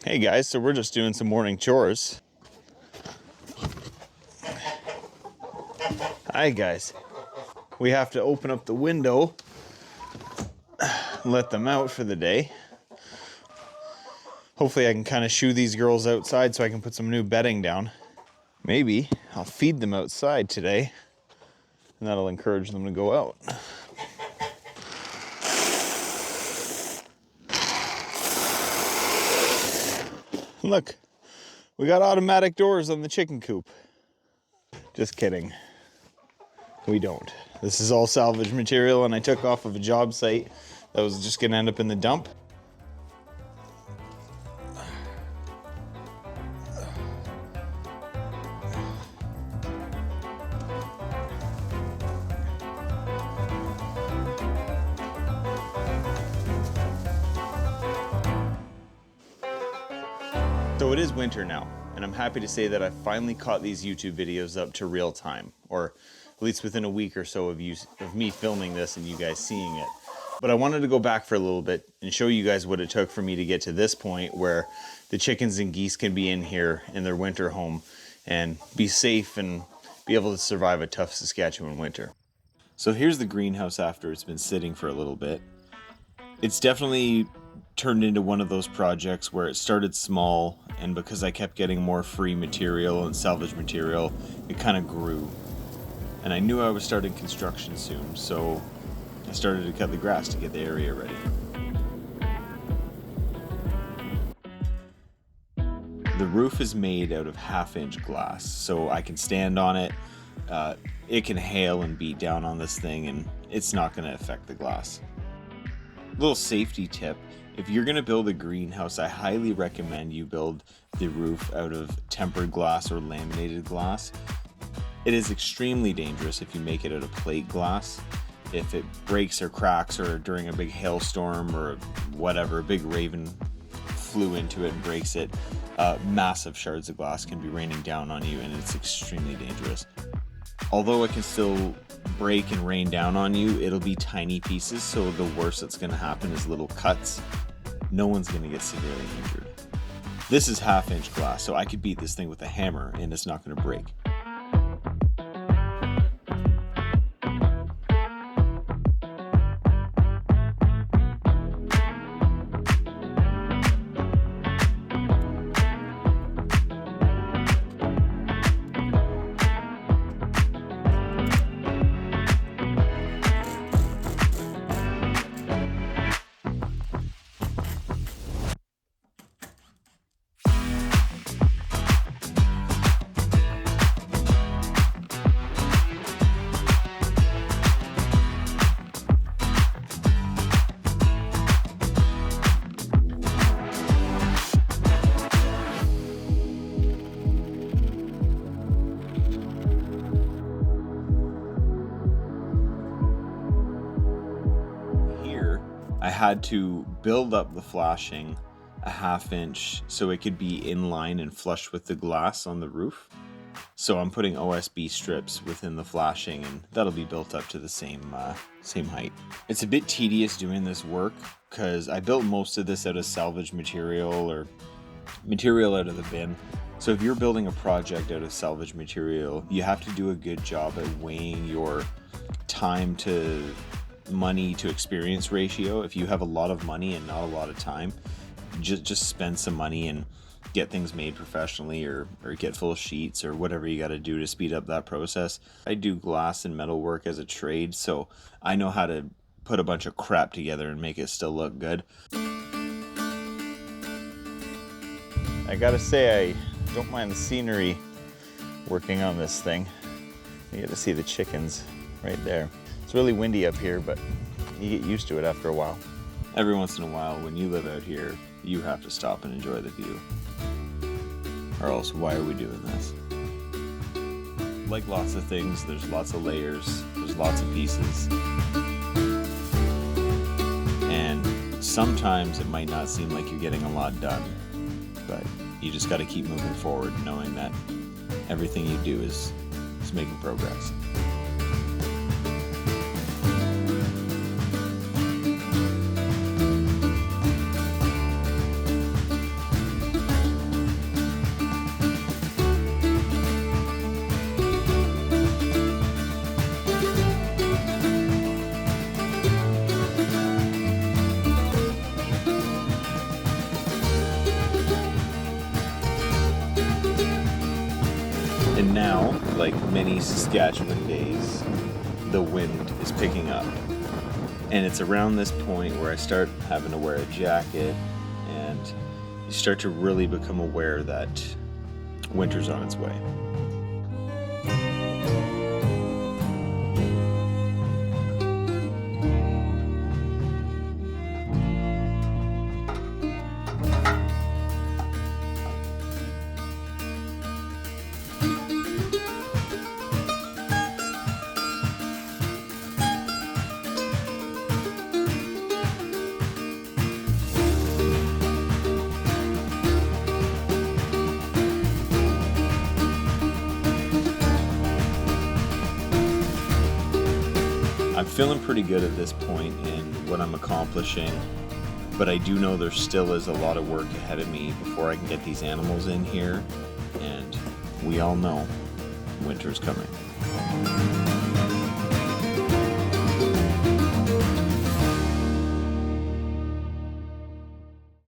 Hey guys, so we're just doing some morning chores. Hi guys. We have to open up the window, let them out for the day. Hopefully I can kind of shoo these girls outside so I can put some new bedding down. Maybe I'll feed them outside today, and that'll encourage them to go out. Look, we got automatic doors on the chicken coop. Just kidding. We don't. This is all salvage material, and I took off of a job site that was just gonna end up in the dump. So it is winter now, and I'm happy to say that I finally caught these YouTube videos up to real time, or at least within a week or so of me filming this and you guys seeing it. But I wanted to go back for a little bit and show you guys what it took for me to get to this point where the chickens and geese can be in here in their winter home and be safe and be able to survive a tough Saskatchewan winter. So here's the greenhouse after it's been sitting for a little bit. It's definitely turned into one of those projects where it started small, and because I kept getting more free material and salvage material, it kind of grew. And I knew I was starting construction soon, so I started to cut the grass to get the area ready. The roof is made out of 1/2-inch glass, so I can stand on it. It can hail and beat down on this thing, and it's not going to affect the glass. Little safety tip: if you're going to build a greenhouse, I highly recommend you build the roof out of tempered glass or laminated glass. It is extremely dangerous if you make it out of plate glass. If it breaks or cracks, or during a big hailstorm or whatever, a big raven flew into it and breaks it, massive shards of glass can be raining down on you, and it's extremely dangerous. Although it can still break and rain down on you, it'll be tiny pieces, so the worst that's going to happen is little cuts. No one's going to get severely injured. This is 1/2-inch glass, so I could beat this thing with a hammer and it's not going to break. I had to build up the flashing a 1/2 inch so it could be in line and flush with the glass on the roof. So I'm putting OSB strips within the flashing, and that'll be built up to the same height. It's a bit tedious doing this work because I built most of this out of salvage material or material out of the bin. So if you're building a project out of salvage material, you have to do a good job at weighing your time to money to experience ratio. If you have a lot of money and not a lot of time, just spend some money and get things made professionally, or get full sheets or whatever you got to do to speed up that process. I do glass and metal work as a trade, so I know how to put a bunch of crap together and make it still look good. I gotta say, I don't mind the scenery working on this thing. You get to see the chickens right there. It's really windy up here, but you get used to it after a while. Every once in a while, when you live out here, you have to stop and enjoy the view. Or else, why are we doing this? Like lots of things, there's lots of layers, there's lots of pieces. And sometimes it might not seem like you're getting a lot done, but you just got to keep moving forward, knowing that everything you do is making progress. And now, like many Saskatchewan days, the wind is picking up. And it's around this point where I start having to wear a jacket, and you start to really become aware that winter's on its way. I'm feeling pretty good at this point in what I'm accomplishing, but I do know there still is a lot of work ahead of me before I can get these animals in here, and we all know winter's coming.